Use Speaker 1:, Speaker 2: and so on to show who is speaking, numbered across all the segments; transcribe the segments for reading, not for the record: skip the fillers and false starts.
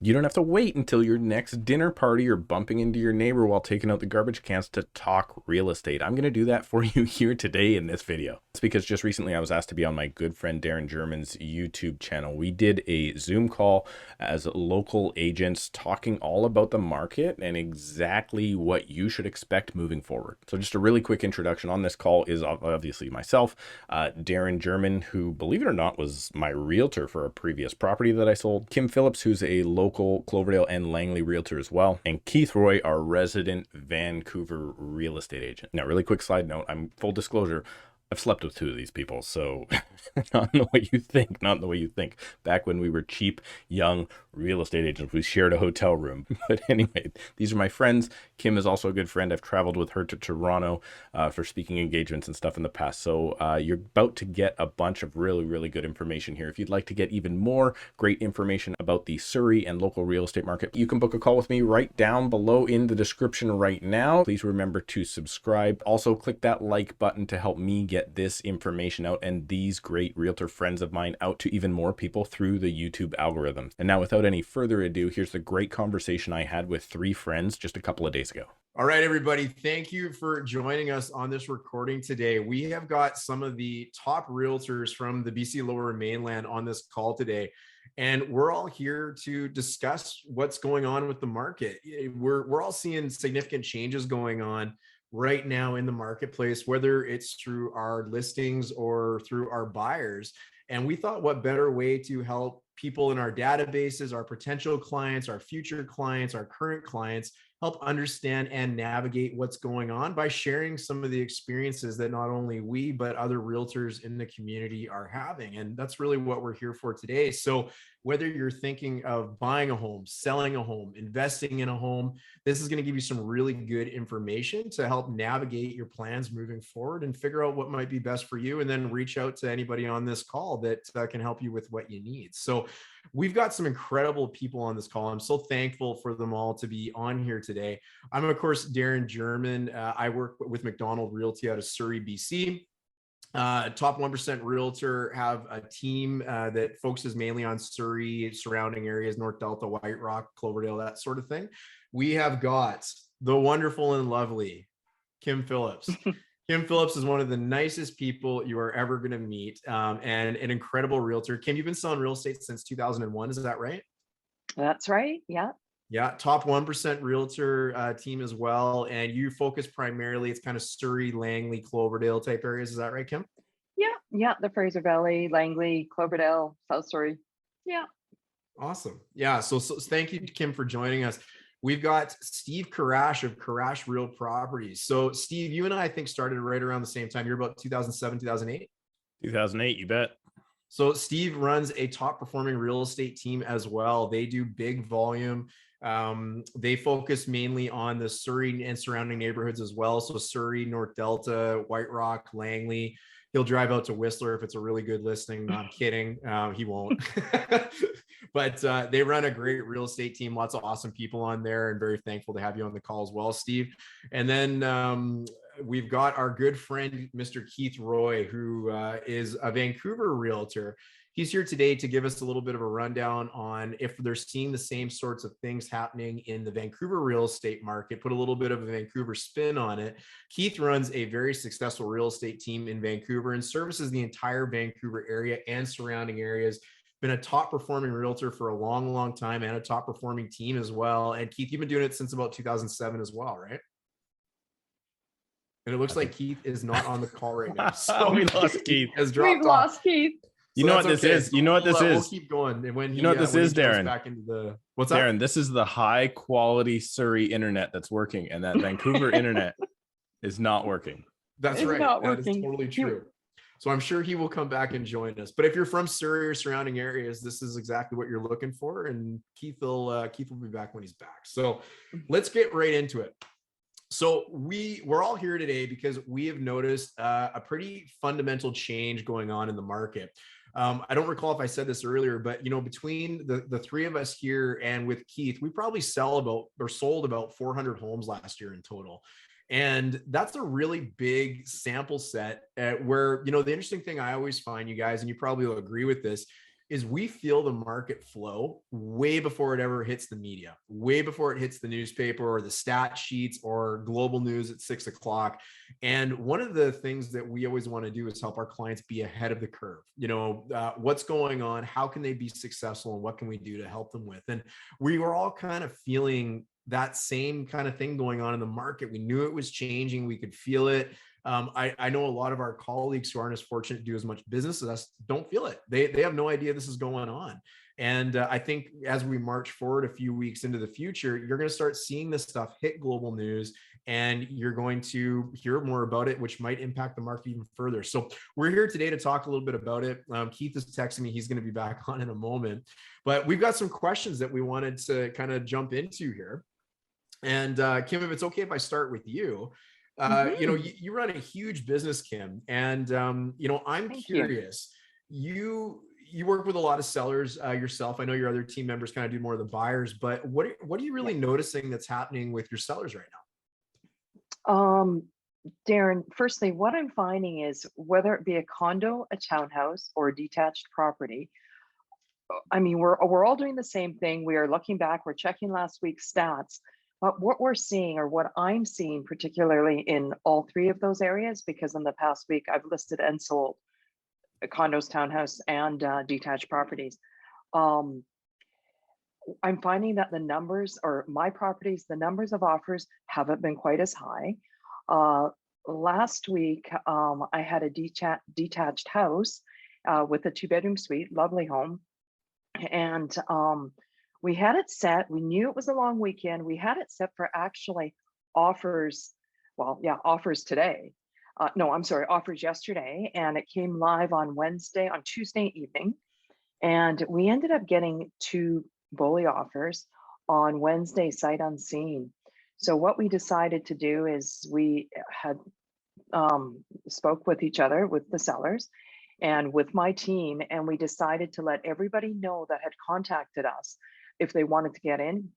Speaker 1: You don't have to wait until your next dinner party or bumping into your neighbor while taking out the garbage cans to talk real estate. I'm going to do that for you here today in this video. It's because just recently I was asked to be on my good friend Darin Germyn's YouTube channel. We did a Zoom call as local agents talking all about the market and exactly what you should expect moving forward. So just a really quick introduction. On this call is obviously myself, Darin Germyn, who, believe it or not, was my realtor for a previous property that I sold, Kim Phillips, who's a local Cloverdale and Langley realtor as well, and Keith Roy, our resident Vancouver real estate agent. Now, really quick side note, I'm full disclosure, I've slept with two of these people, so not in the way you think, not in the way you think. Back when we were cheap, young real estate agents, we shared a hotel room. But anyway, these are my friends. Kim is also a good friend. I've traveled with her to Toronto for speaking engagements and stuff in the past. So you're about to get a bunch of really, really good information here. If you'd like to get even more great information about the Surrey and local real estate market, you can book a call with me right down below in the description right now. Please remember to subscribe. Also, click that like button to help me get this information out and these great realtor friends of mine out to even more people through the YouTube algorithm. And now, without any further ado, here's the great conversation I had with three friends just a couple of days ago.
Speaker 2: All right, everybody. Thank you for joining us on this recording today. We have got some of the top realtors from the BC Lower Mainland on this call today. And we're all here to discuss what's going on with the market. We're all seeing significant changes going on right now in the marketplace, whether it's through our listings or through our buyers. And we thought, what better way to help people in our databases, our potential clients, our future clients, our current clients, help understand and navigate what's going on by sharing some of the experiences that not only we, but other realtors in the community are having. And that's really what we're here for today. So whether you're thinking of buying a home, selling a home, investing in a home, this is going to give you some really good information to help navigate your plans moving forward and figure out what might be best for you. And then reach out to anybody on this call that can help you with what you need. So we've got some incredible people on this call. I'm so thankful for them all to be on here today. I'm, of course, Darin Germyn. I work with Macdonald Realty out of Surrey, BC. Top 1% Realtor, have a team that focuses mainly on Surrey, surrounding areas, North Delta, White Rock, Cloverdale, that sort of thing. We have got the wonderful and lovely Kim Phillips. Kim Phillips is one of the nicest people you are ever going to meet, and an incredible realtor. Kim, you've been selling real estate since 2001. Is that right?
Speaker 3: That's right. Yeah.
Speaker 2: Yeah, top 1% realtor team as well. And you focus primarily, it's kind of Surrey, Langley, Cloverdale type areas. Is that right, Kim?
Speaker 3: Yeah. Yeah. The Fraser Valley, Langley, Cloverdale, South Surrey. Yeah.
Speaker 2: Awesome. Yeah. So thank you, Kim, for joining us. We've got Steve Karrasch of Karrasch Real Properties. So Steve, you and I think started right around the same time. You're about 2007, 2008?
Speaker 1: 2008, you bet.
Speaker 2: So Steve runs a top performing real estate team as well. They do big volume. They focus mainly on the Surrey and surrounding neighborhoods as well. So Surrey, North Delta, White Rock, Langley. He'll drive out to Whistler if it's a really good listing. No, I'm kidding. He won't. But they run a great real estate team. Lots of awesome people on there, and very thankful to have you on the call as well, Steve. And then we've got our good friend, Mr. Keith Roy, who is a Vancouver realtor. He's here today to give us a little bit of a rundown on if they're seeing the same sorts of things happening in the Vancouver real estate market, put a little bit of a Vancouver spin on it. Keith runs a very successful real estate team in Vancouver and services the entire Vancouver area and surrounding areas. Been a top performing realtor for a long, long time, and a top performing team as well. And Keith, you've been doing it since about 2007 as well, right? And it looks like Keith is not on the call right now. So
Speaker 1: we lost Keith.
Speaker 3: We've lost Keith.
Speaker 1: You know what this is? You know what this is?
Speaker 2: We'll keep going. And when
Speaker 1: you know what this is, Darin?
Speaker 2: Back into the what's
Speaker 1: Darin,
Speaker 2: that?
Speaker 1: this is the high quality Surrey internet that's working, and that Vancouver internet is not working.
Speaker 2: That's right. That is totally true. So I'm sure he will come back and join us. But if you're from Surrey or surrounding areas, this is exactly what you're looking for. And Keith will be back when he's back. So let's get right into it. So we're all here today because we have noticed a pretty fundamental change going on in the market. I don't recall if I said this earlier, but between the three of us here and with Keith, we probably sold about 400 homes last year in total. And that's a really big sample set where, the interesting thing I always find, you guys, and you probably will agree with this, is we feel the market flow way before it ever hits the media, way before it hits the newspaper or the stat sheets or global news at 6 o'clock. And one of the things that we always want to do is help our clients be ahead of the curve. What's going on, how can they be successful, and what can we do to help them with? And we were all kind of feeling that same kind of thing going on in the market. We knew it was changing. We could feel it. I know a lot of our colleagues who aren't as fortunate to do as much business as us don't feel it. They have no idea this is going on. And I think as we march forward a few weeks into the future, you're going to start seeing this stuff hit global news, and you're going to hear more about it, which might impact the market even further. So we're here today to talk a little bit about it. Keith is texting me. He's going to be back on in a moment. But we've got some questions that we wanted to kind of jump into here. And Kim, if it's okay if I start with you. You run a huge business, Kim, and I'm curious. You work with a lot of sellers yourself. I know your other team members kind of do more of the buyers, but what are you really noticing that's happening with your sellers right
Speaker 3: now? Darin, firstly, what I'm finding is whether it be a condo, a townhouse, or a detached property, I mean, we're all doing the same thing. We are looking back, we're checking last week's stats. But what we're seeing, or what I'm seeing, particularly in all three of those areas, because in the past week I've listed and sold condos, townhouse, and detached properties. I'm finding that the numbers, or my properties, the numbers of offers haven't been quite as high. Last week, I had a detached house with a 2-bedroom suite, lovely home, and we had it set. We knew it was a long weekend. We had it set for actually offers. Well, yeah, offers today. Offers yesterday. And it came live on Tuesday evening. And we ended up getting 2 bully offers on Wednesday, sight unseen. So what we decided to do is we had spoke with each other, with the sellers and with my team. And we decided to let everybody know that had contacted us if they wanted to get in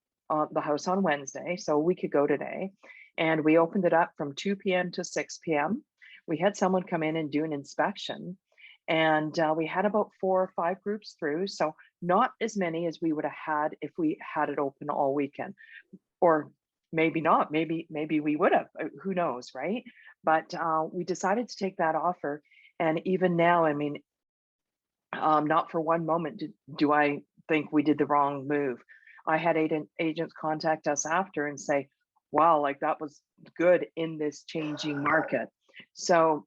Speaker 3: the house on Wednesday, so we could go today. And we opened it up from 2 p.m. to 6 p.m. We had someone come in and do an inspection, and we had about 4 or 5 groups through, so not as many as we would have had if we had it open all weekend, or maybe not, maybe we would have, who knows, right? But we decided to take that offer. And even now, I mean, not for one moment do I think we did the wrong move. I had agents contact us after and say, wow, like that was good in this changing market. So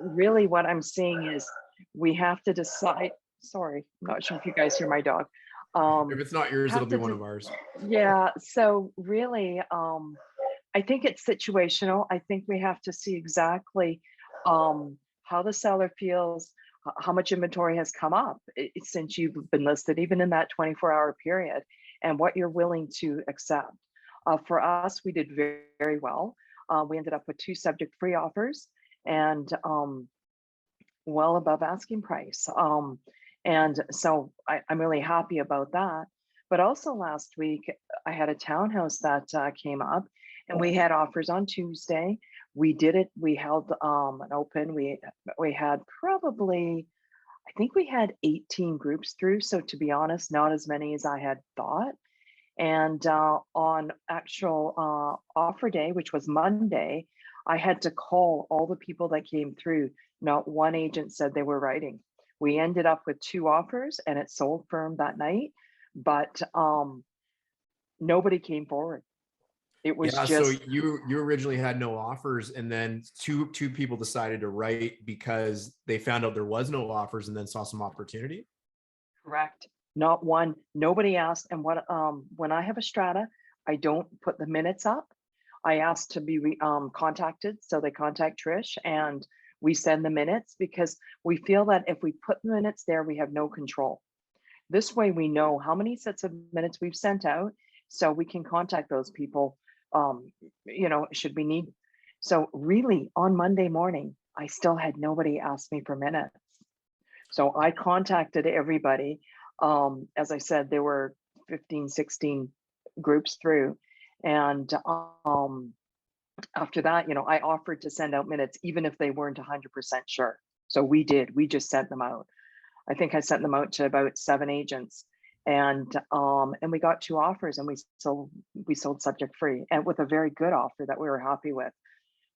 Speaker 3: really what I'm seeing is we have to decide. Sorry, I'm not sure if you guys hear my dog.
Speaker 2: If it's not yours, it'll be one of ours.
Speaker 3: Yeah, so really, I think it's situational. I think we have to see exactly how the seller feels, how much inventory has come up since you've been listed, even in that 24-hour period, and what you're willing to accept. For us, we did very, very well. We ended up with 2 subject-free offers and well above asking price. And so I'm really happy about that. But also last week, I had a townhouse that came up, and we had offers on Tuesday. We did it. We held an open. We had probably, I think we had 18 groups through. So to be honest, not as many as I had thought. And on actual offer day, which was Monday, I had to call all the people that came through. Not one agent said they were writing. We ended up with 2 offers, and it sold firm that night, but nobody came forward. It was just,
Speaker 2: so you originally had no offers, and then two people decided to write because they found out there was no offers and then saw some opportunity.
Speaker 3: Correct. Not one. Nobody asked. And what when I have a strata, I don't put the minutes up. I ask to be contacted, so they contact Trish and we send the minutes, because we feel that if we put the minutes there, we have no control. This way we know how many sets of minutes we've sent out, so we can contact those people, should we need. So really on Monday morning, I still had nobody ask me for minutes. So I contacted everybody. As I said, there were 15, 16 groups through. And after that, I offered to send out minutes, even if they weren't 100% sure. So we did, we just sent them out. I think I sent them out to about 7 agents, and we got 2 offers, and we sold subject free, and with a very good offer that we were happy with.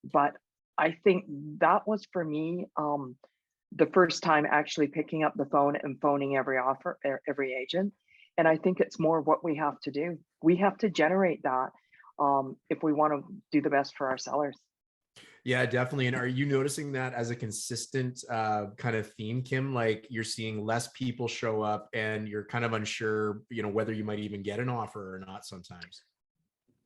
Speaker 3: But I think that was for me, the first time actually picking up the phone and phoning every agent. And I think it's more what we have to do. We have to generate that, if we want to do the best for our sellers.
Speaker 2: Yeah, definitely. And are you noticing that as a consistent kind of theme, Kim? Like you're seeing less people show up and you're kind of unsure, whether you might even get an offer or not sometimes.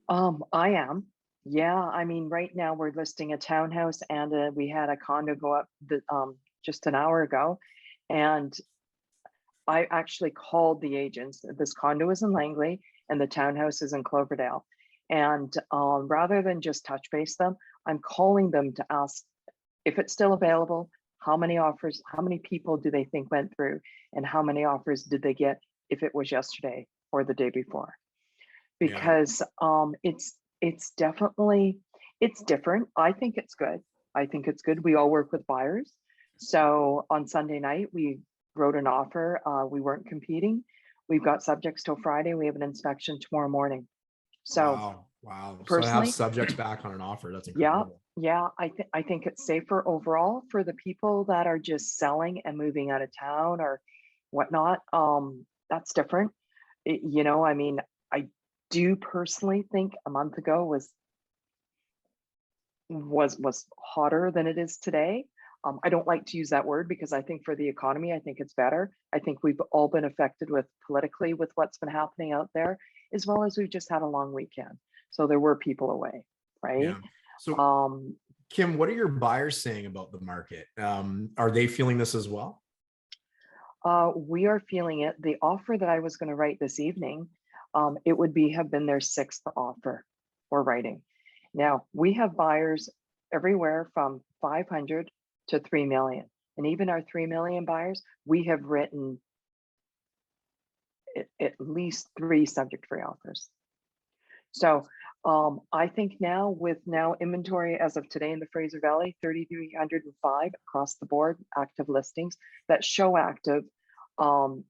Speaker 3: I am. Yeah, I mean, right now we're listing a townhouse, and we had a condo go up just an hour ago, and I actually called the agents. This condo is in Langley, and the townhouse is in Cloverdale. And rather than just touch base them, I'm calling them to ask if it's still available, how many offers, how many people do they think went through, and how many offers did they get if it was yesterday or the day before?
Speaker 2: Yeah.
Speaker 3: Because it's definitely, it's different. I think it's good. I think it's good. We all work with buyers. So on Sunday night, we wrote an offer. We weren't competing. We've got subjects till Friday. We have an inspection tomorrow morning. So
Speaker 2: Wow. So to have
Speaker 3: personally,
Speaker 2: subjects back on an offer, that's
Speaker 3: yeah,
Speaker 2: incredible.
Speaker 3: yeah, I think it's safer overall for the people that are just selling and moving out of town or whatnot. That's different. I mean, I do personally think a month ago was hotter than it is today. I don't like to use that word because I think for the economy, I think it's better. I think we've all been affected with politically with what's been happening out there, as well as we've just had a long weekend. So there were people away, right?
Speaker 2: Yeah. So
Speaker 3: Um,
Speaker 2: Kim, what are your buyers saying about the market? Are they feeling this as well?
Speaker 3: we are feeling it. The offer that I was going to write this evening, it would have been their 6th offer we're writing. Now we have buyers everywhere from 500 to 3 million, and even our 3 million buyers, we have written at least 3 subject free offers. So I think now with inventory as of today in the Fraser Valley, 3,305 across the board, active listings that show active.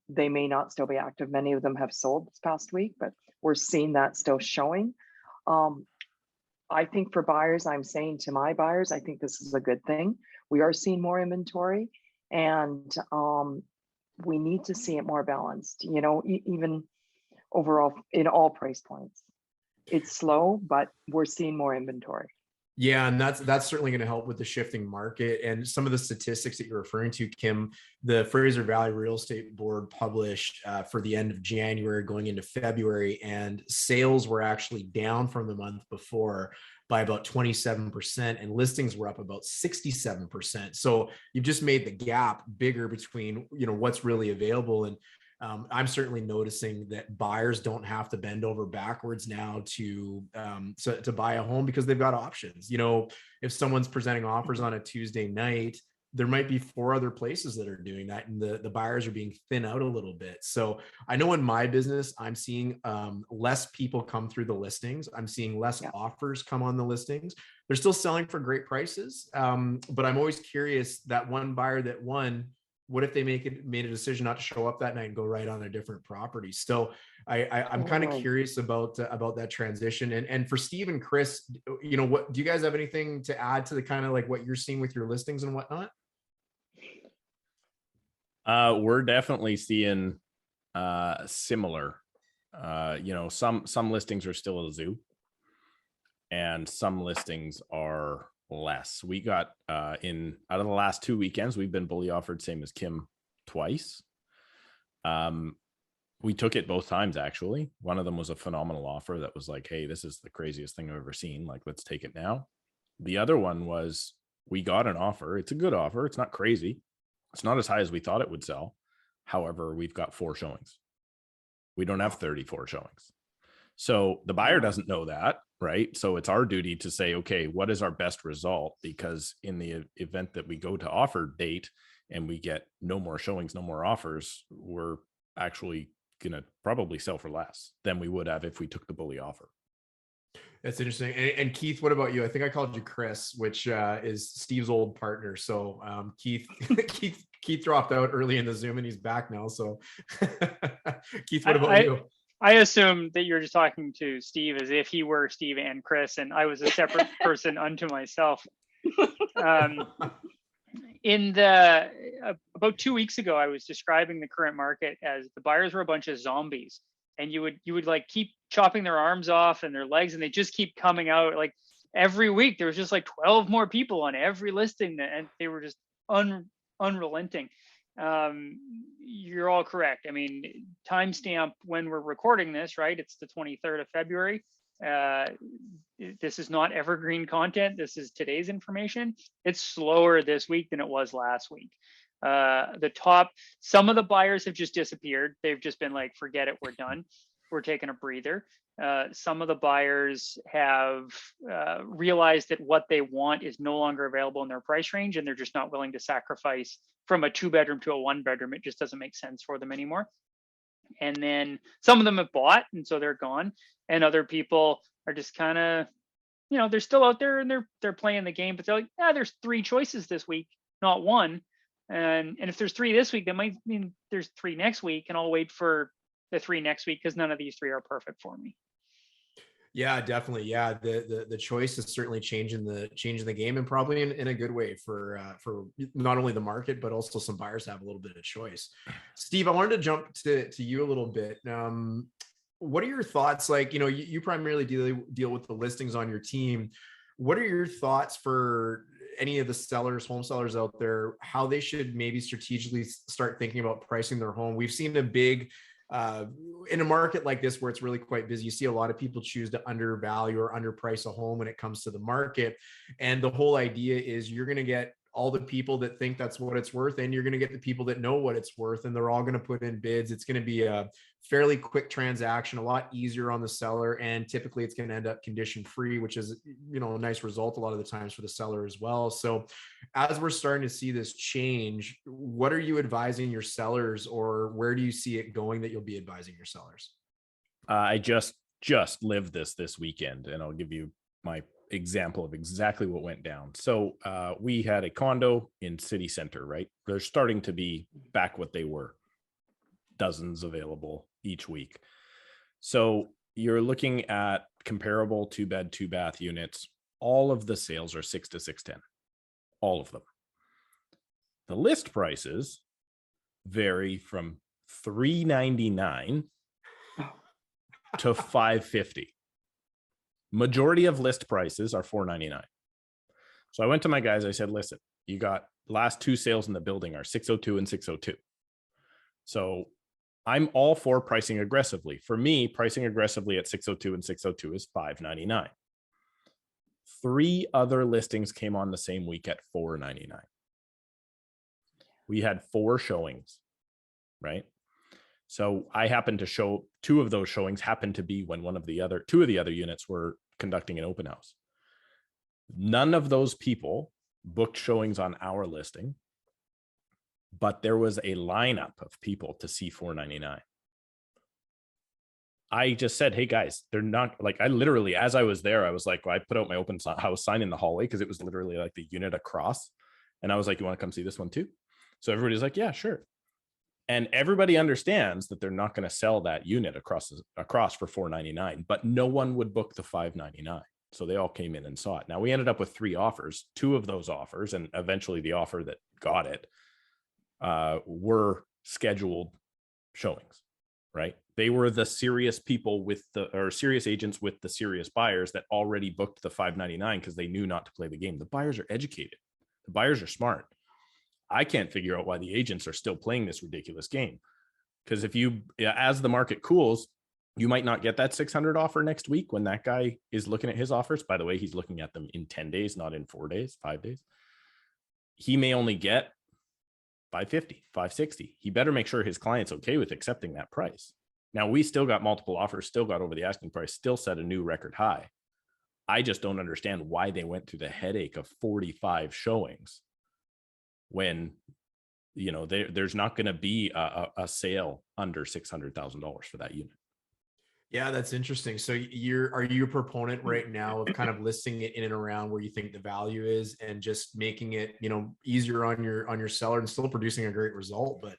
Speaker 3: They may not still be active. Many of them have sold this past week, but we're seeing that still showing. I think for buyers, I'm saying to my buyers, I think this is a good thing. We are seeing more inventory, and we need to see it more balanced, even overall in all price points. It's slow, but we're seeing more inventory.
Speaker 2: Yeah, and that's certainly going to help with the shifting market. And some of the statistics that you're referring to, Kim, the Fraser Valley Real Estate Board published for the end of January going into February, and sales were actually down from the month before by about 27%, and listings were up about 67%. So you've just made the gap bigger between what's really available. And I'm certainly noticing that buyers don't have to bend over backwards now to buy a home because they've got options. If someone's presenting offers on a Tuesday night, there might be 4 other places that are doing that, and the buyers are being thin out a little bit. So I know in my business, I'm seeing less people come through the listings. I'm seeing less offers come on the listings. They're still selling for great prices, but I'm always curious that one buyer that won, what if they made a decision not to show up that night and go right on a different property? So I'm kind of curious about that transition. And for Steve and Chris, what do you guys have anything to add to the kind of like what you're seeing with your listings and whatnot?
Speaker 1: We're definitely seeing similar. Some listings are still a zoo, and some listings are less. We got out of the last 2 weekends, we've been bully offered, same as Kim, twice. We took it both times, actually. One of them was a phenomenal offer that was like, hey, this is the craziest thing I've ever seen, like, let's take it now. The other one was, we got an offer. It's a good offer. It's not crazy. It's not as high as we thought it would sell. However, we've got 4 showings. We don't have 34 showings. So the buyer doesn't know that, right? So it's our duty to say, okay, what is our best result? Because in the event that we go to offer date and we get no more showings, no more offers, we're actually going to probably sell for less than we would have if we took the bully offer.
Speaker 2: That's interesting. And Keith, what about you? I think I called you Chris, which is Steve's old partner. So Keith, Keith dropped out early in the Zoom, and he's back now. So Keith, what about you?
Speaker 4: I assume that you're just talking to Steve as if he were Steve and Chris, and I was a separate person unto myself. About 2 weeks ago, I was describing the current market as the buyers were a bunch of zombies, and you would like keep chopping their arms off and their legs, and they just keep coming out. Like every week, there was just like 12 more people on every listing, and they were just unrelenting. You're all correct. I mean, timestamp when we're recording this, right? It's the 23rd of February. This is not evergreen content. This is today's information. It's slower this week than it was last week. Some of the buyers have just disappeared. They've just been like, forget it, we're done. We're taking a breather. Some of the buyers have realized that what they want is no longer available in their price range, and they're just not willing to sacrifice from a 2-bedroom to a 1-bedroom. It just doesn't make sense for them anymore. And then some of them have bought, and so they're gone. And other people are just kind of, they're still out there and they're playing the game, but they're like, there's 3 choices this week, not 1. And if there's 3 this week, that might mean there's 3 next week, and I'll wait for the 3 next week because none of these 3 are perfect for me.
Speaker 2: Yeah, definitely. Yeah, the choice is certainly changing the game, and probably in a good way for not only the market but also some buyers have a little bit of choice. Steve, I wanted to jump to you a little bit. What are your thoughts? Like, you primarily deal with the listings on your team. What are your thoughts for any of the home sellers out there, how they should maybe strategically start thinking about pricing their home? We've seen a big in a market like this where it's really quite busy, you see a lot of people choose to undervalue or underprice a home when it comes to the market. And the whole idea is you're going to get all the people that think that's what it's worth, and you're going to get the people that know what it's worth, and they're all going to put in bids. It's going to be a fairly quick transaction, a lot easier on the seller, and typically it's going to end up condition free, which is a nice result a lot of the times for the seller as well. So as we're starting to see this change, what are you advising your sellers, or where do you see it going that you'll be advising your sellers?
Speaker 1: I just lived this weekend, and I'll give you my example of exactly what went down. So we had a condo in city center, right? They're starting to be back what they were, dozens available each week. So you're looking at comparable 2-bed, 2-bath units. All of the sales are 6 to 610, all of them. The list prices vary from $399 to $550. Majority of list prices are $499. So I went to my guys. I said, listen, you got last 2 sales in the building are 602 and 602. So I'm all for pricing aggressively. For me, pricing aggressively at 602 and 602 is $599. 3 other listings came on the same week at $499. We had 4 showings, right? So I happened to show 2 of those showings happened to be when 2 of the other units were conducting an open house. None of those people booked showings on our listing, but there was a lineup of people to see $499. I just said, hey guys, they're not like, I literally, as I was there, I was like, I put out my open house sign in the hallway because it was literally like the unit across. And I was like, you want to come see this one too? So everybody's like, yeah, sure. And everybody understands that they're not going to sell that unit across for $499, but no one would book the $599. So they all came in and saw it. Now we ended up with 3 offers. 2 of those offers, and eventually the offer that got it, were scheduled showings, right? They were the serious people serious agents with the serious buyers that already booked the $599 because they knew not to play the game. The buyers are educated. The buyers are smart. I can't figure out why the agents are still playing this ridiculous game. Because as the market cools, you might not get that 600 offer next week when that guy is looking at his offers. By the way, he's looking at them in 10 days, not in 4 days, 5 days. He may only get 550, 560. He better make sure his client's okay with accepting that price. Now, we still got multiple offers, still got over the asking price, still set a new record high. I just don't understand why they went through the headache of 45 showings when, there's not going to be a sale under $600,000 for that unit.
Speaker 2: Yeah, that's interesting. So are you a proponent right now of kind of listing it in and around where you think the value is and just making it, easier on your seller and still producing a great result, but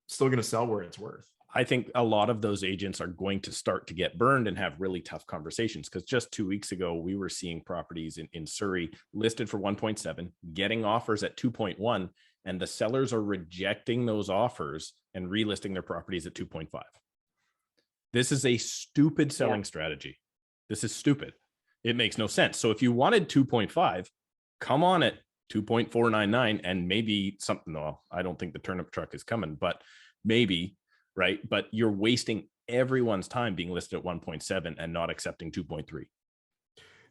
Speaker 2: still going to sell where it's worth?
Speaker 1: I think a lot of those agents are going to start to get burned and have really tough conversations, because just 2 weeks ago, we were seeing properties in Surrey listed for 1.7, getting offers at 2.1, and the sellers are rejecting those offers and relisting their properties at 2.5. This is a stupid selling strategy. This is stupid. It makes no sense. So if you wanted 2.5, come on at 2.499 and maybe something. Well, I don't think the turnip truck is coming, but maybe, right? But you're wasting everyone's time being listed at 1.7 and not accepting 2.3.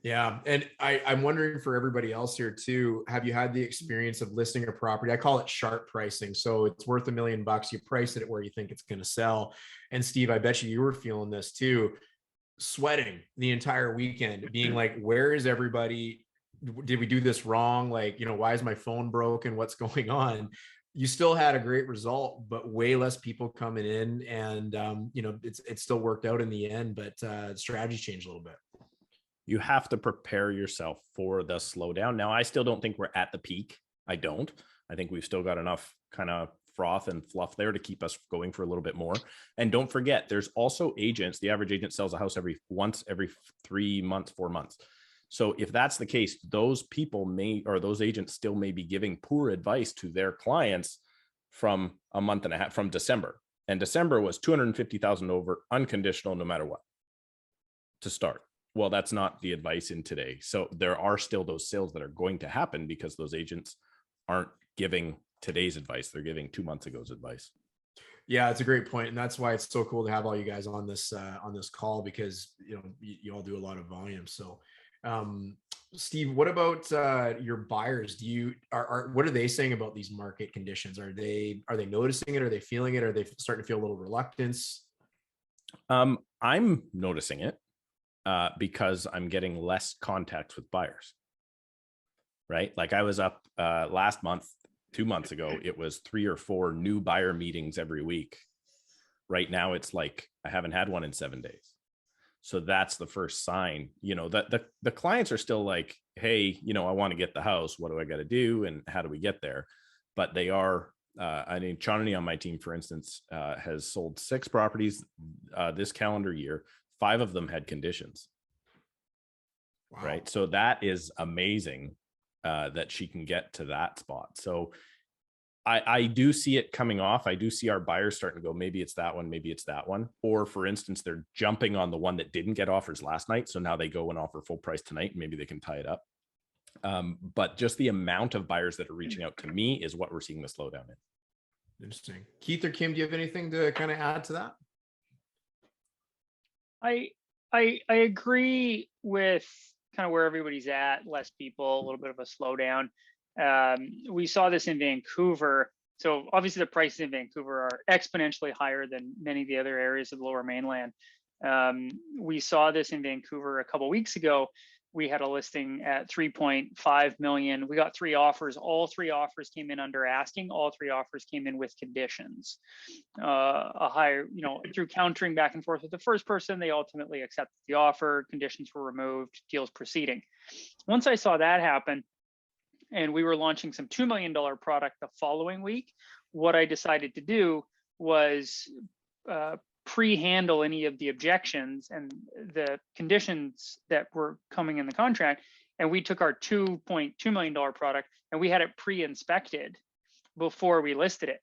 Speaker 2: Yeah. And I'm wondering for everybody else here too, have you had the experience of listing a property? I call it sharp pricing. So it's worth $1 million. You price it at where you think it's going to sell. And Steve, I bet you were feeling this too, sweating the entire weekend, being like, where is everybody? Did we do this wrong? Like, why is my phone broken? What's going on? You still had a great result, but way less people coming in. And, it still worked out in the end, but strategy changed a little bit.
Speaker 1: You have to prepare yourself for the slowdown. Now, I still don't think we're at the peak. I don't. I think we've still got enough kind of froth and fluff there to keep us going for a little bit more. And don't forget, there's also agents. The average agent sells a house every 3 months, 4 months. So if that's the case, those agents still may be giving poor advice to their clients from a month and a half from December. And December was 250,000 over, unconditional, no matter what, to start. Well, that's not the advice in today. So there are still those sales that are going to happen because those agents aren't giving today's advice. They're giving 2 months ago's advice.
Speaker 2: Yeah, it's a great point. And that's why it's so cool to have all you guys on this call, because, you all do a lot of volume. So, Steve, what about your buyers? What are they saying about these market conditions? Are they noticing it? Are they feeling it? Are they starting to feel a little reluctance?
Speaker 1: I'm noticing it. Because I'm getting less contacts with buyers, right? Like I was up last month, 2 months ago, it was 3 or 4 new buyer meetings every week. Right now, it's like I haven't had one in 7 days. So that's the first sign, that the clients are still like, hey, I want to get the house. What do I got to do? And how do we get there? But they are, Chanani on my team, for instance, has sold 6 properties this calendar year. 5 of them had conditions. Wow. Right. So that is amazing that she can get to that spot. So I do see it coming off. I do see our buyers starting to go, maybe it's that one, maybe it's that one. Or for instance, they're jumping on the one that didn't get offers last night. So now they go and offer full price tonight, and maybe they can tie it up. But just the amount of buyers that are reaching out to me is what we're seeing the slowdown in.
Speaker 2: Interesting. Keith or Kim, do you have anything to kind of add to that?
Speaker 4: I agree with kind of where everybody's at, less people, a little bit of a slowdown. We saw this in Vancouver. So obviously the prices in Vancouver are exponentially higher than many of the other areas of the Lower Mainland. We saw this in Vancouver a couple of weeks ago. We had a listing at 3.5 million. We got 3 offers. All 3 offers came in under asking. All 3 offers came in with conditions. A higher, through countering back and forth with the first person, they ultimately accepted the offer. Conditions were removed. Deals proceeding. Once I saw that happen, and we were launching some $2 million product the following week, what I decided to do was pre-handle any of the objections and the conditions that were coming in the contract. And we took our $2.2 million product and we had it pre-inspected before we listed it.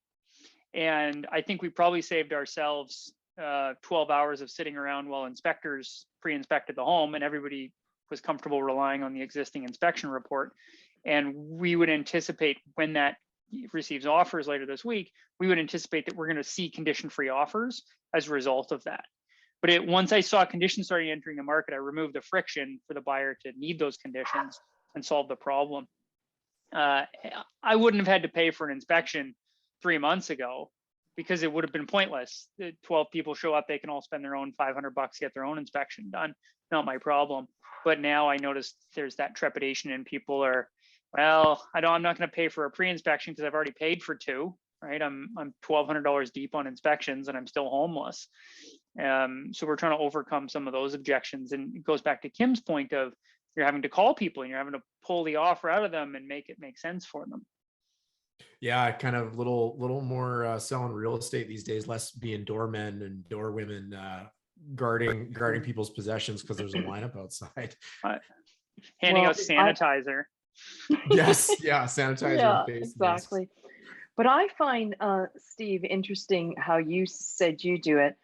Speaker 4: And I think we probably saved ourselves 12 hours of sitting around while inspectors pre-inspected the home, and everybody was comfortable relying on the existing inspection report. And we would anticipate when that receives offers later this week, we would anticipate that we're going to see condition-free offers as a result of that. But once I saw conditions starting entering the market, I removed the friction for the buyer to need those conditions and solve the problem. I wouldn't have had to pay for an inspection 3 months ago because it would have been pointless. 12 people show up, they can all spend their own $500 to get their own inspection done. Not my problem. But now I noticed there's that trepidation and people are, well, I'm not going to pay for a pre-inspection because I've already paid for 2, right? I'm $1,200 deep on inspections and I'm still homeless. So we're trying to overcome some of those objections. And it goes back to Kim's point of you're having to call people and you're having to pull the offer out of them and make it make sense for them.
Speaker 2: Yeah, kind of little more selling real estate these days, less being doormen and doorwomen guarding people's possessions because there's a lineup outside.
Speaker 4: Handing out sanitizer.
Speaker 2: Yes, yeah, sanitizer.
Speaker 3: Yeah,
Speaker 2: face
Speaker 3: exactly.
Speaker 2: masks.
Speaker 3: But I find, Steve, interesting how you said you do it.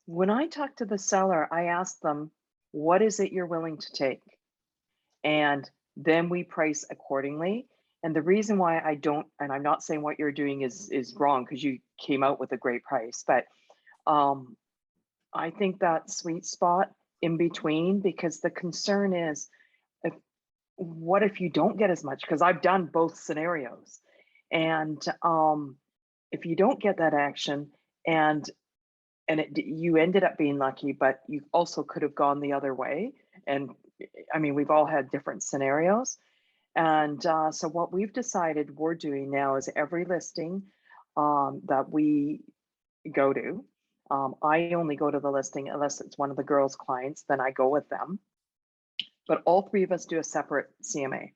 Speaker 3: When I talk to the seller, I ask them, what is it you're willing to take? And then we price accordingly. And the reason why I don't, and I'm not saying what you're doing is wrong, because you came out with a great price, but I think that sweet spot in between, because the concern is, what if you don't get as much? Because I've done both scenarios. And if you don't get that action and you ended up being lucky, but you also could have gone the other way. And I mean, we've all had different scenarios. And so what we've decided we're doing now is every listing that we go to, I only go to the listing unless it's one of the girls' clients, then I go with them. But all three of us do a separate CMA.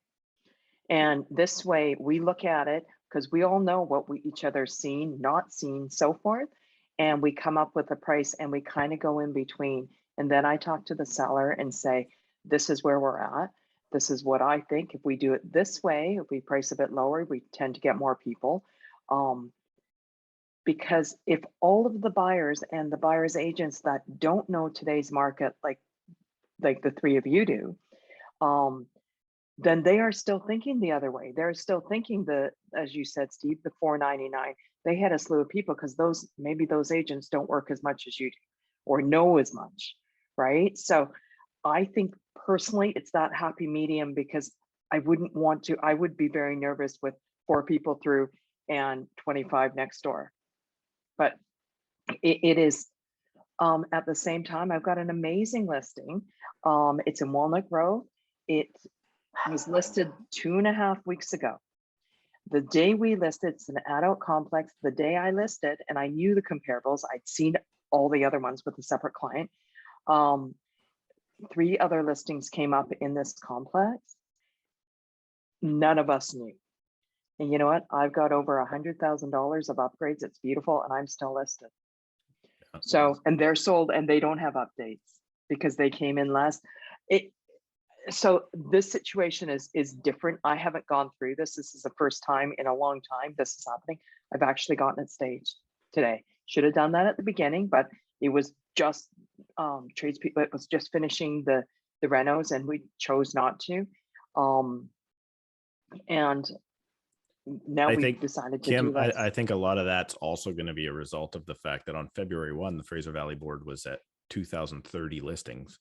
Speaker 3: And this way we look at it because we all know what we each other's seen, not seen, so forth. And we come up with a price and we kind of go in between. And then I talk to the seller and say, this is where we're at. This is what I think. If we do it this way, if we price a bit lower, we tend to get more people. Because if all of the buyers and the buyers agents that don't know today's market, like the three of you do, then they are still thinking the other way. They're still thinking as you said, Steve, the $4.99. They had a slew of people because maybe those agents don't work as much as you do or know as much, right? So I think personally, it's that happy medium, because I would be very nervous with 4 people through and 25 next door. But it is, at the same time, I've got an amazing listing. It's in Walnut Grove. It was listed 2.5 weeks ago. The day we listed, it's an adult complex. The day I listed, and I knew the comparables, I'd seen all the other ones with a separate client. 3 other listings came up in this complex. None of us knew. And you know what? I've got over $100,000 of upgrades. It's beautiful, and I'm still listed. So, and they're sold, and they don't have updates because they came in last. So this situation is different. I haven't gone through this. This is the first time in a long time this is happening. I've actually gotten it staged today. Should have done that at the beginning, but it was just tradespeople. It was just finishing the renos, and we chose not to. And now we've decided to
Speaker 1: Kim,
Speaker 3: do this.
Speaker 1: I think a lot of that's also going to be a result of the fact that on February 1, the Fraser Valley board was at 2,030 listings.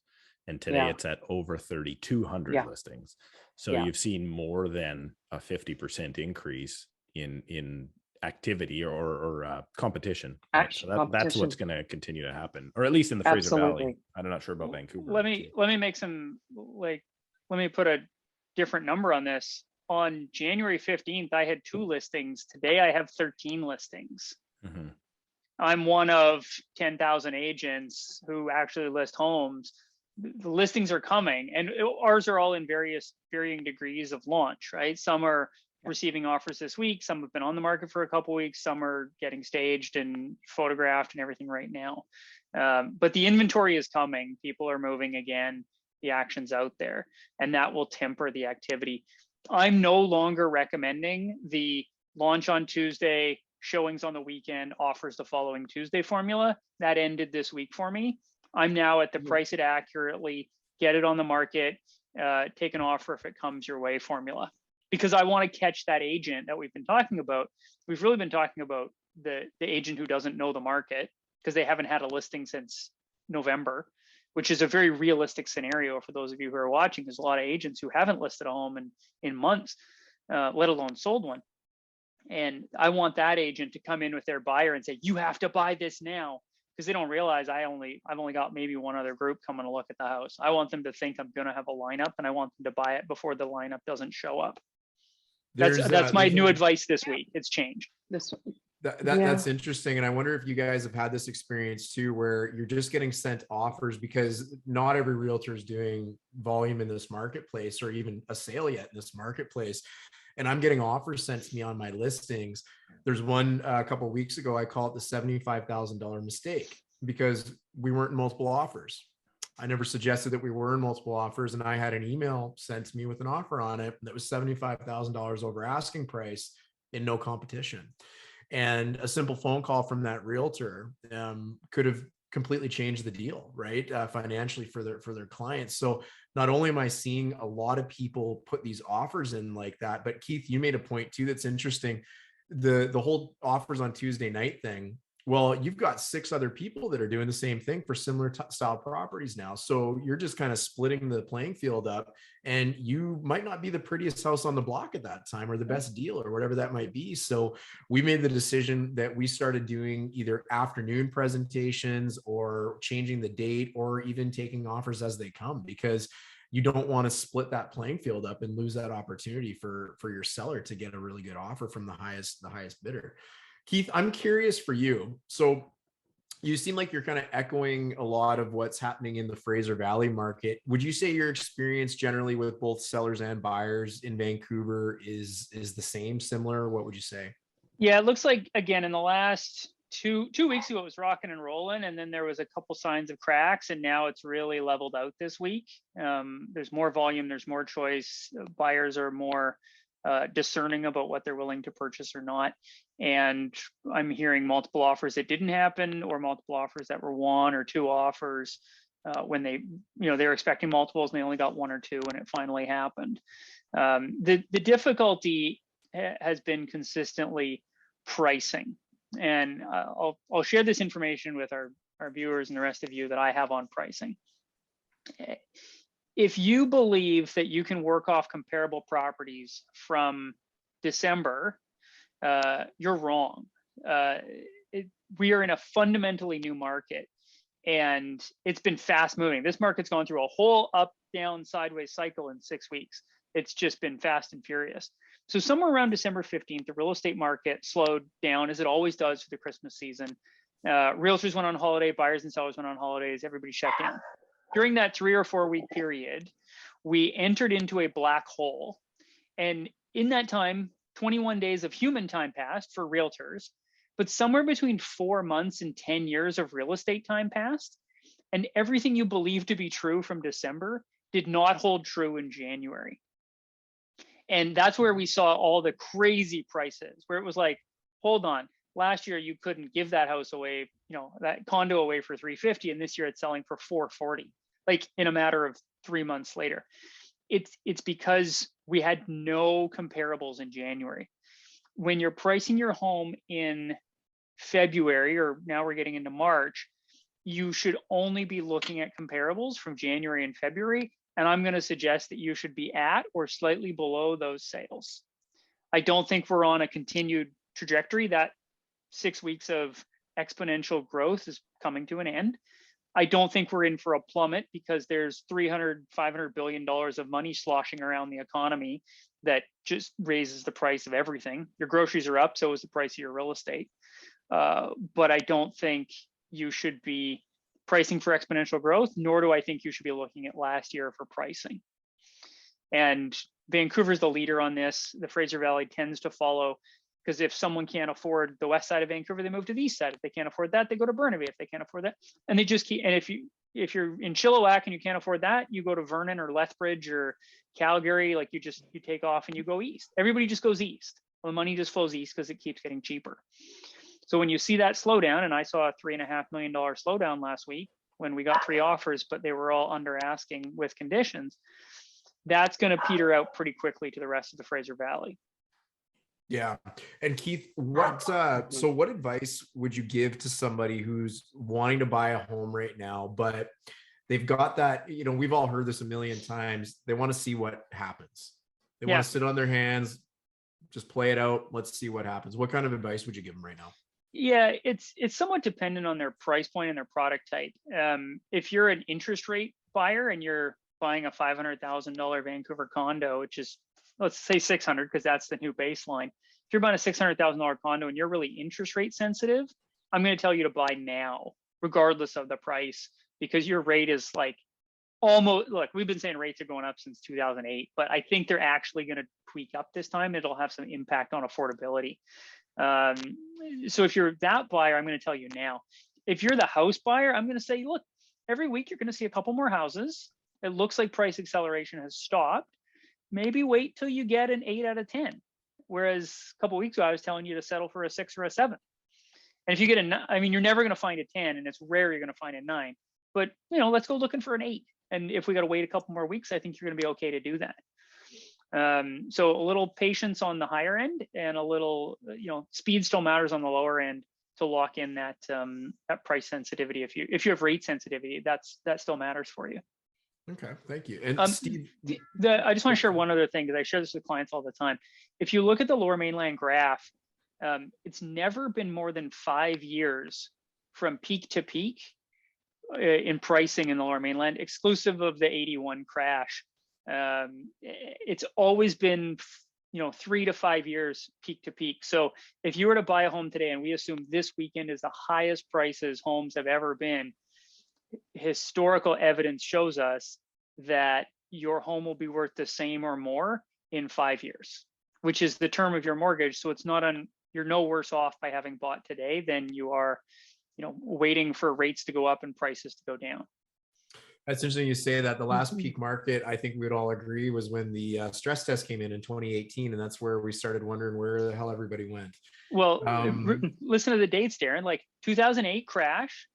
Speaker 1: And today it's at over 3,200 listings. So you've seen more than a 50% increase in activity or competition. Right? So that's what's going to continue to happen, or at least in the Fraser Valley. I'm not sure about Vancouver.
Speaker 4: Let me make some, let me put a different number on this. On January 15th, I had 2 listings. Today I have 13 listings. Mm-hmm. I'm one of 10,000 agents who actually list homes. The listings are coming, and ours are all in varying degrees of launch, right? Some are receiving offers this week. Some have been on the market for a couple of weeks. Some are getting staged and photographed and everything right now. But the inventory is coming. People are moving again. The action's out there, and that will temper the activity. I'm no longer recommending the launch on Tuesday, showings on the weekend, offers the following Tuesday formula. That ended this week for me. I'm now at the price it accurately, get it on the market, take an offer if it comes your way formula. Because I want to catch that agent that we've been talking about. We've really been talking about the agent who doesn't know the market because they haven't had a listing since November, which is a very realistic scenario for those of you who are watching. There's a lot of agents who haven't listed a home in months, let alone sold one. And I want that agent to come in with their buyer and say, you have to buy this now. Because they don't realize I've only got maybe one other group coming to look at the house. I want them to think I'm going to have a lineup, and I want them to buy it before the lineup doesn't show up. That's my new advice this week. It's changed.
Speaker 2: That's interesting. And I wonder if you guys have had this experience too, where you're just getting sent offers, because not every realtor is doing volume in this marketplace or even a sale yet in this marketplace. And I'm getting offers sent to me on my listings. There's one a couple of weeks ago, I call it the $75,000 mistake, because we weren't in multiple offers. I never suggested that we were in multiple offers. And I had an email sent to me with an offer on it that was $75,000 over asking price in no competition. And a simple phone call from that realtor could have completely changed the deal, right? Financially for their clients. So not only am I seeing a lot of people put these offers in like that, but Keith, you made a point too that's interesting. The whole offers on Tuesday night thing. Well, you've got 6 other people that are doing the same thing for similar style properties now. So you're just kind of splitting the playing field up, and you might not be the prettiest house on the block at that time or the best deal or whatever that might be. So we made the decision that we started doing either afternoon presentations or changing the date or even taking offers as they come, because you don't want to split that playing field up and lose that opportunity for your seller to get a really good offer from the highest bidder. Keith, I'm curious for you. So you seem like you're kind of echoing a lot of what's happening in the Fraser Valley market. Would you say your experience generally with both sellers and buyers in Vancouver is the same, similar? What would you say?
Speaker 4: Yeah, it looks like, again, in the last two weeks ago, it was rocking and rolling, and then there was a couple signs of cracks, and now it's really leveled out this week. There's more volume, there's more choice. Buyers are more discerning about what they're willing to purchase or not. And I'm hearing multiple offers that didn't happen, or multiple offers that were 1 or 2 offers when they were expecting multiples and they only got 1 or 2 and it finally happened. The difficulty has been consistently pricing. And I'll share this information with our viewers and the rest of you that I have on pricing. If you believe that you can work off comparable properties from December, you're wrong. We are in a fundamentally new market, and it's been fast moving. This market's gone through a whole up, down, sideways cycle in 6 weeks. It's just been fast and furious. So somewhere around December 15th, the real estate market slowed down, as it always does for the Christmas season. Realtors went on holiday, buyers and sellers went on holidays, everybody shut down. During that 3 or 4 week period, we entered into a black hole. And in that time, 21 days of human time passed for realtors, but somewhere between 4 months and 10 years of real estate time passed. And everything you believed to be true from December did not hold true in January. And that's where we saw all the crazy prices, where it was like, hold on, last year you couldn't give that house away, that condo away for $350, and this year it's selling for $440, like in a matter of 3 months later. It's because we had no comparables in January. When you're pricing your home in February, or now we're getting into March, you should only be looking at comparables from January and February. And I'm going to suggest that you should be at or slightly below those sales. I don't think we're on a continued trajectory. That 6 weeks of exponential growth is coming to an end. I don't think we're in for a plummet, because there's $300-500 billion of money sloshing around the economy that just raises the price of everything. Your groceries are up, so is the price of your real estate. But I don't think you should be pricing for exponential growth, nor do I think you should be looking at last year for pricing. And Vancouver's the leader on this. The Fraser Valley tends to follow, because if someone can't afford the west side of Vancouver, they move to the east side. If they can't afford that, they go to Burnaby. If they can't afford that, and they just keep. And if you're in Chilliwack and you can't afford that, you go to Vernon or Lethbridge or Calgary. Like you take off and you go east. Everybody just goes east. Well, the money just flows east because it keeps getting cheaper. So when you see that slowdown, and I saw a $3.5 million slowdown last week when we got 3 offers, but they were all under asking with conditions, that's going to peter out pretty quickly to the rest of the Fraser Valley.
Speaker 2: Yeah. And Keith, what advice would you give to somebody who's wanting to buy a home right now, but they've got that, we've all heard this a million times. They want to see what happens. They want to sit on their hands, just play it out. Let's see what happens. What kind of advice would you give them right now?
Speaker 4: Yeah, it's somewhat dependent on their price point and their product type. If you're an interest rate buyer and you're buying a $500,000 Vancouver condo, which is, let's say 600, because that's the new baseline. you're buying a $600,000 condo and you're really interest rate sensitive, I'm going to tell you to buy now, regardless of the price, because your rate is like almost, look, we've been saying rates are going up since 2008, but I think they're actually going to tweak up this time. It'll have some impact on affordability. So if you're that buyer, I'm going to tell you now. If you're the house buyer, I'm going to say, look, every week you're going to see a couple more houses. It looks like price acceleration has stopped. Maybe wait till you get an 8 out of 10. Whereas a couple of weeks ago, I was telling you to settle for a 6 or a 7. And if you get I mean, you're never going to find a 10, and it's rare you're going to find a 9. But, you know, let's go looking for an 8. And if we got to wait a couple more weeks, I think you're going to be okay to do that. So a little patience on the higher end, and a little, you know, speed still matters on the lower end to lock in that that price sensitivity. If you have rate sensitivity, that still matters for you.
Speaker 2: Okay, thank you. And Steve,
Speaker 4: I just want to share one other thing, because I share this with clients all the time. If you look at the Lower Mainland graph, it's never been more than 5 years from peak to peak in pricing in the Lower Mainland, exclusive of the 81 crash. It's always been, you know, 3 to 5 years peak to peak. So if you were to buy a home today, and we assume this weekend is the highest prices homes have ever been, historical evidence shows us that your home will be worth the same or more in 5 years, which is the term of your mortgage. So it's not you're no worse off by having bought today than you are, you know, waiting for rates to go up and prices to go down.
Speaker 2: that's interesting you say that. The last peak market, I think we would all agree, was when the stress test came in 2018. And that's where we started wondering where the hell everybody went.
Speaker 4: Well, listen to the dates, Darin, like 2008 crash,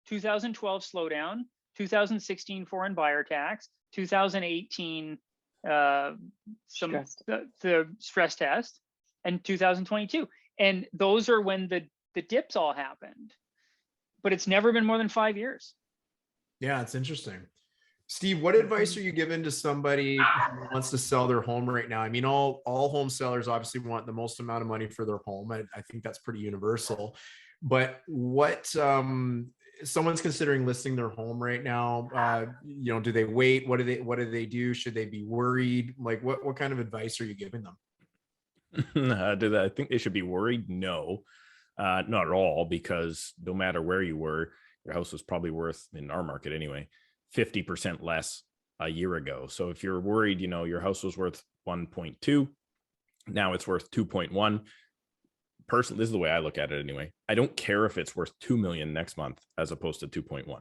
Speaker 4: 2012 slowdown, 2016 foreign buyer tax, 2018 the stress test, and 2022. And those are when the dips all happened. But it's never been more than 5 years.
Speaker 2: Yeah, it's interesting. Steve, what advice are you giving to somebody who wants to sell their home right now? I mean, all home sellers obviously want the most amount of money for their home. I think that's pretty universal. But what someone's considering listing their home right now, you know, do they wait? What do they do? Should they be worried? Like, what kind of advice are you giving them?
Speaker 1: I think they should be worried? No, not at all, because no matter where you were, your house was probably worth, in our market anyway, 50% less a year ago. So if you're worried, you know, your house was worth 1.2, now it's worth 2.1. Personally, this is the way I look at it anyway. I don't care if it's worth 2 million next month as opposed to 2.1,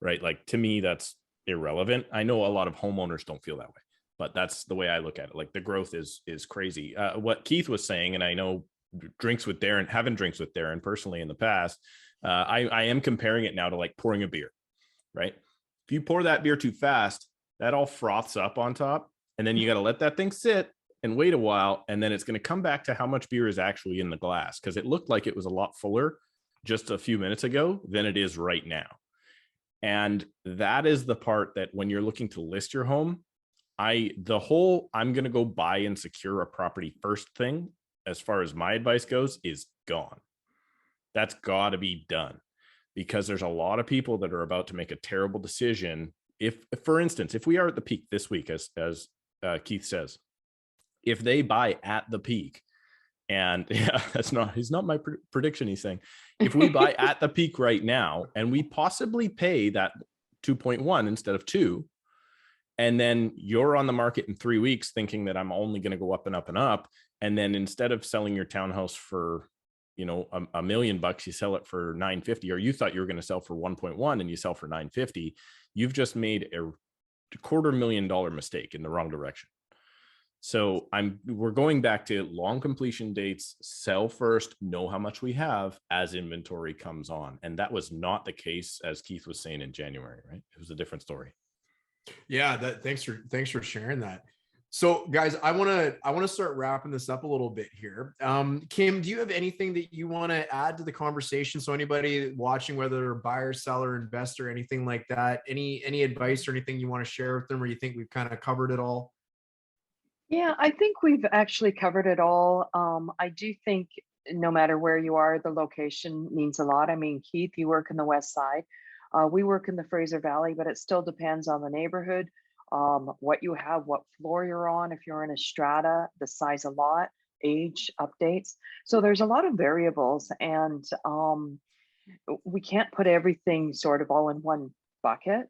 Speaker 1: right? Like, to me, that's irrelevant. I know a lot of homeowners don't feel that way, but that's the way I look at it. Like, the growth is crazy. What Keith was saying, and I know having drinks with Darin personally in the past, I am comparing it now to like pouring a beer, right? If you pour that beer too fast, that all froths up on top, and then you got to let that thing sit and wait a while, and then it's going to come back to how much beer is actually in the glass, because it looked like it was a lot fuller just a few minutes ago than it is right now. And that is the part that when you're looking to list your home, I'm going to go buy and secure a property first thing, as far as my advice goes, is gone. That's got to be done, because there's a lot of people that are about to make a terrible decision. If, for instance, if we are at the peak this week, as Keith says, if they buy at the peak, and yeah, he's not my prediction. He's saying, if we buy at the peak right now, and we possibly pay that 2.1 instead of 2, and then you're on the market in 3 weeks thinking that I'm only going to go up and up and up, and then instead of selling your townhouse for, you know, $1 million, you sell it for $950, or you thought you were going to sell for 1.1 and you sell for $950, you've just made a $250,000 mistake in the wrong direction. So we're going back to long completion dates, sell first, know how much we have as inventory comes on. And that was not the case, as Keith was saying, in January, right? It was a different story.
Speaker 2: Yeah, thanks for sharing that. So guys, I want to start wrapping this up a little bit here. Kim, do you have anything that you want to add to the conversation? So anybody watching, whether they're buyer, seller, investor, anything like that, any advice or anything you want to share with them, or you think we've kind of covered it all?
Speaker 3: Yeah, I think we've actually covered it all. I do think no matter where you are, the location means a lot. I mean, Keith, you work in the West Side. We work in the Fraser Valley, but it still depends on the neighborhood, what you have, what floor you're on. If you're in a strata, the size of lot, age updates. So there's a lot of variables, and we can't put everything sort of all in one bucket.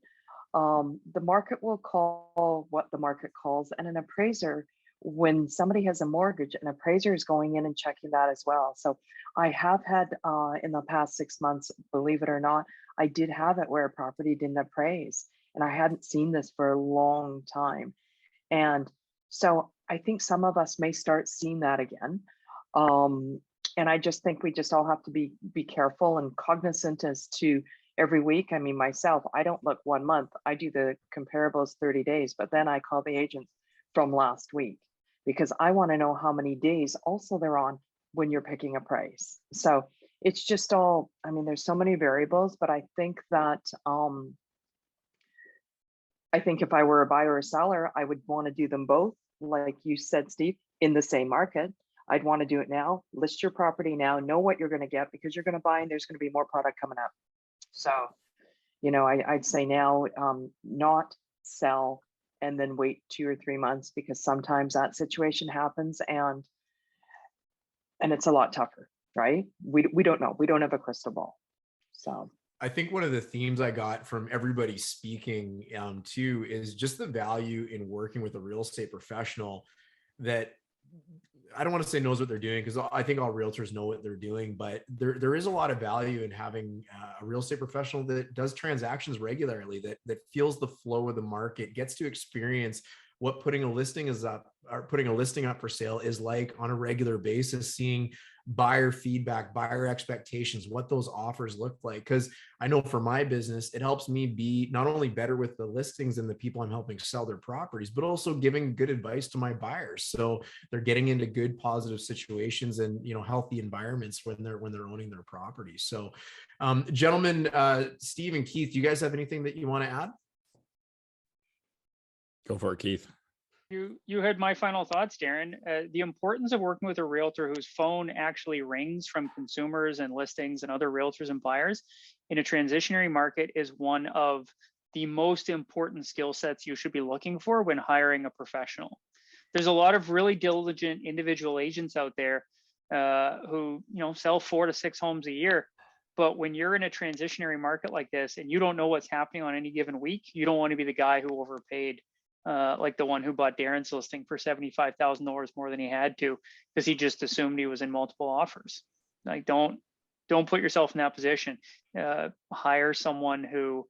Speaker 3: The market will call what the market calls, and an appraiser, when somebody has a mortgage, an appraiser is going in and checking that as well. So I have had in the past 6 months, believe it or not, I did have it where a property didn't appraise, and I hadn't seen this for a long time. And so I think some of us may start seeing that again. And I just think we just all have to be careful and cognizant as to every week. I mean, myself, I don't look 1 month. I do the comparables 30 days, but then I call the agents from last week because I want to know how many days also they're on when you're picking a price. So it's just all, I mean, there's so many variables, but I think that I think if I were a buyer or seller, I would want to do them both. Like you said, Steve, in the same market, I'd want to do it now, list your property now, know what you're going to get because you're going to buy and there's going to be more product coming up. So, you know, I'd say now, not sell and then wait 2 or 3 months because sometimes that situation happens and it's a lot tougher, right? We don't know. We don't have a crystal ball. So
Speaker 2: I think one of the themes I got from everybody speaking too is just the value in working with a real estate professional that I don't want to say knows what they're doing because I think all realtors know what they're doing, but there is a lot of value in having a real estate professional that does transactions regularly, that feels the flow of the market, gets to experience what putting a listing up for sale is like on a regular basis, seeing buyer feedback, buyer expectations, what those offers look like. Because I know for my business, it helps me be not only better with the listings and the people I'm helping sell their properties, but also giving good advice to my buyers. So they're getting into good, positive situations and, you know, healthy environments when they're owning their properties. So gentlemen, Steve and Keith, do you guys have anything that you want to add?
Speaker 1: Go for it, Keith.
Speaker 4: You had my final thoughts, Darin. The importance of working with a realtor whose phone actually rings from consumers and listings and other realtors and buyers in a transitionary market is one of the most important skill sets you should be looking for when hiring a professional. There's a lot of really diligent individual agents out there who, you know, sell 4 to 6 homes a year. But when you're in a transitionary market like this and you don't know what's happening on any given week, you don't want to be the guy who overpaid. Like the one who bought Darin's listing for $75,000 more than he had to because he just assumed he was in multiple offers. Like don't put yourself in that position. Hire someone who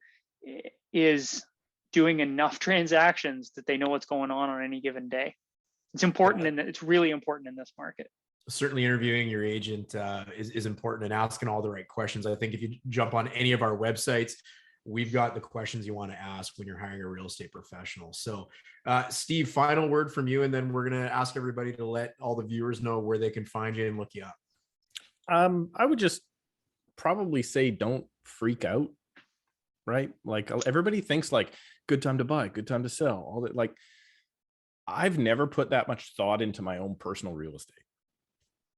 Speaker 4: is doing enough transactions that they know what's going on any given day. It's important, and it's really important in this market.
Speaker 2: Certainly interviewing your agent is important and asking all the right questions. I think if you jump on any of our websites, we've got the questions you want to ask when you're hiring a real estate professional. So Steve, final word from you, and then we're going to ask everybody to let all the viewers know where they can find you and look you up.
Speaker 1: I would just probably say don't freak out, right? Like everybody thinks like good time to buy, good time to sell, all that. Like I've never put that much thought into my own personal real estate.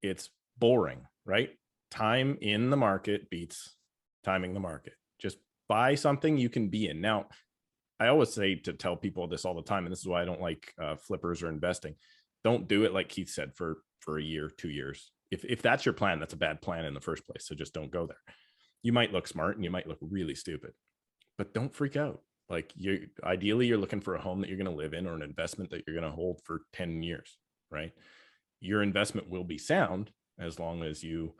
Speaker 1: It's boring, right? Time in the market beats timing the market. Just buy something you can be in. Now, I always say to tell people this all the time, and this is why I don't like flippers or investing. Don't do it like Keith said for a year, 2 years. If that's your plan, that's a bad plan in the first place. So just don't go there. You might look smart and you might look really stupid, but don't freak out. Like ideally you're looking for a home that you're going to live in or an investment that you're going to hold for 10 years, right? Your investment will be sound as long as you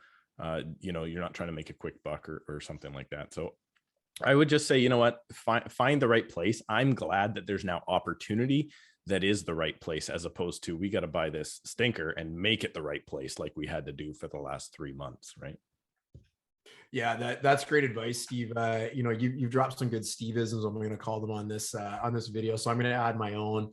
Speaker 1: you're not trying to make a quick buck or something like that. So I would just say, you know what, find the right place. I'm glad that there's now opportunity that is the right place, as opposed to we got to buy this stinker and make it the right place like we had to do for the last 3 months, right?
Speaker 2: Yeah, that's great advice, Steve. You've dropped some good Steveisms. I'm going to call them on this video. So I'm going to add my own.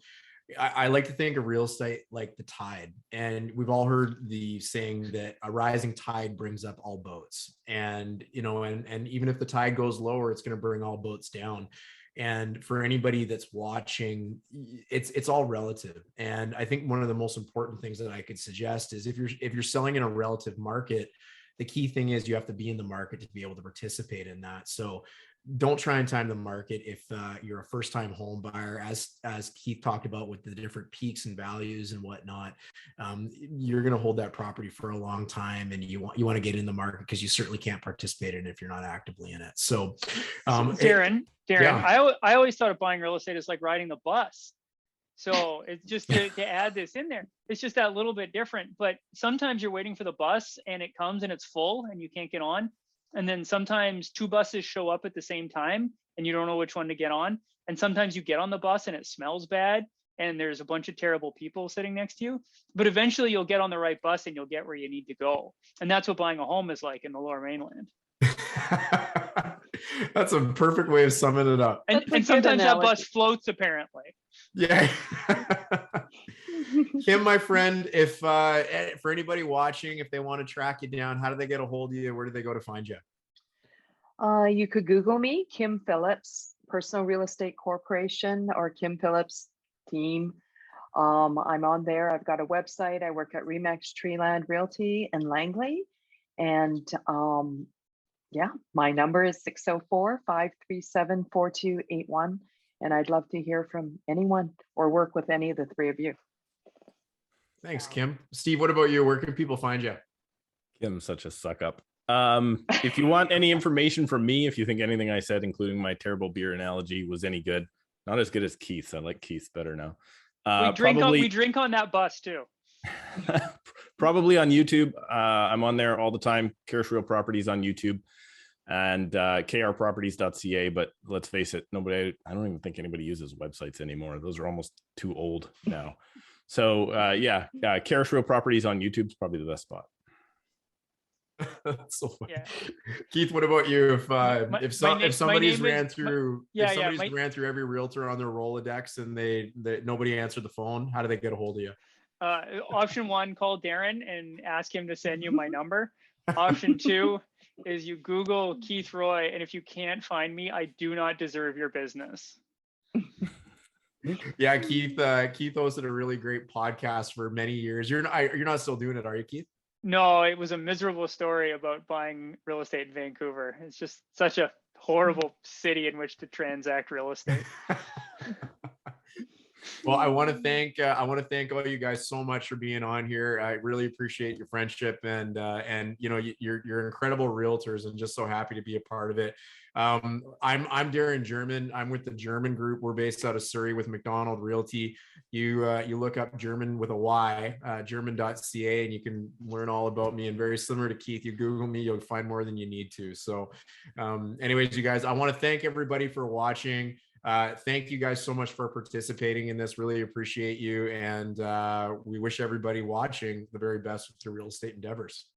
Speaker 2: I like to think of real estate like the tide, and we've all heard the saying that a rising tide brings up all boats. And and even if the tide goes lower, it's going to bring all boats down. And for anybody that's watching, it's all relative. And I think one of the most important things that I could suggest is if you're selling in a relative market, the key thing is you have to be in the market to be able to participate in that. So don't try and time the market if you're a first-time home buyer. As Keith talked about with the different peaks and values and whatnot, you're going to hold that property for a long time, and you want to get in the market because you certainly can't participate in it if you're not actively in it. So,
Speaker 4: Darren,
Speaker 2: yeah.
Speaker 4: I always thought of buying real estate as like riding the bus. So it's just to add this in there, it's just that little bit different. But sometimes you're waiting for the bus and it comes and it's full and you can't get on. And then sometimes two buses show up at the same time and you don't know which one to get on. And sometimes you get on the bus and it smells bad and there's a bunch of terrible people sitting next to you. But eventually you'll get on the right bus and you'll get where you need to go. And that's what buying a home is like in the Lower Mainland.
Speaker 2: That's a perfect way of summing it up.
Speaker 4: And sometimes that bus floats, apparently.
Speaker 2: Yeah. Kim, my friend, if for anybody watching, if they want to track you down, how do they get a hold of you? Where do they go to find you?
Speaker 3: You could Google me, Kim Phillips, Personal Real Estate Corporation, or Kim Phillips Team. I'm on there. I've got a website. I work at Remax Treeland Realty in Langley. And yeah, my number is 604-537-4281. And I'd love to hear from anyone or work with any of the three of you.
Speaker 2: Thanks, Kim. Steve, what about you? Where can people find you?
Speaker 1: Kim's such a suck up. If you want any information from me, if you think anything I said, including my terrible beer analogy, was any good, not as good as Keith's. I like Keith's better now.
Speaker 4: We drink on that bus too.
Speaker 1: Probably on YouTube. I'm on there all the time. Karrasch Real Properties on YouTube and krproperties.ca. But let's face it, I don't even think anybody uses websites anymore. Those are almost too old now. So yeah, Karrasch Real Properties on YouTube is probably the best spot.
Speaker 2: That's so funny. Yeah. Keith, what about you? If somebody's ran through every realtor on their Rolodex and they nobody answered the phone, how do they get a hold of you?
Speaker 4: Option one, call Darin and ask him to send you my number. Option two is you Google Keith Roy, and if you can't find me, I do not deserve your business.
Speaker 2: Yeah, Keith hosted a really great podcast for many years. You're not still doing it, are you, Keith?
Speaker 4: No, it was a miserable story about buying real estate in Vancouver. It's just such a horrible city in which to transact real estate.
Speaker 2: Well, I want to thank all you guys so much for being on here. I really appreciate your friendship and you know, you're incredible realtors, and just so happy to be a part of it. I'm Darin Germyn. I'm with the Germyn Group. We're based out of Surrey with Macdonald Realty. You look up Germyn with a Y, germyn.ca, and you can learn all about me. And very similar to Keith, you Google me, you'll find more than you need to. So anyways, you guys, I want to thank everybody for watching. Thank you guys so much for participating in this. Really appreciate you. And we wish everybody watching the very best with their real estate endeavors.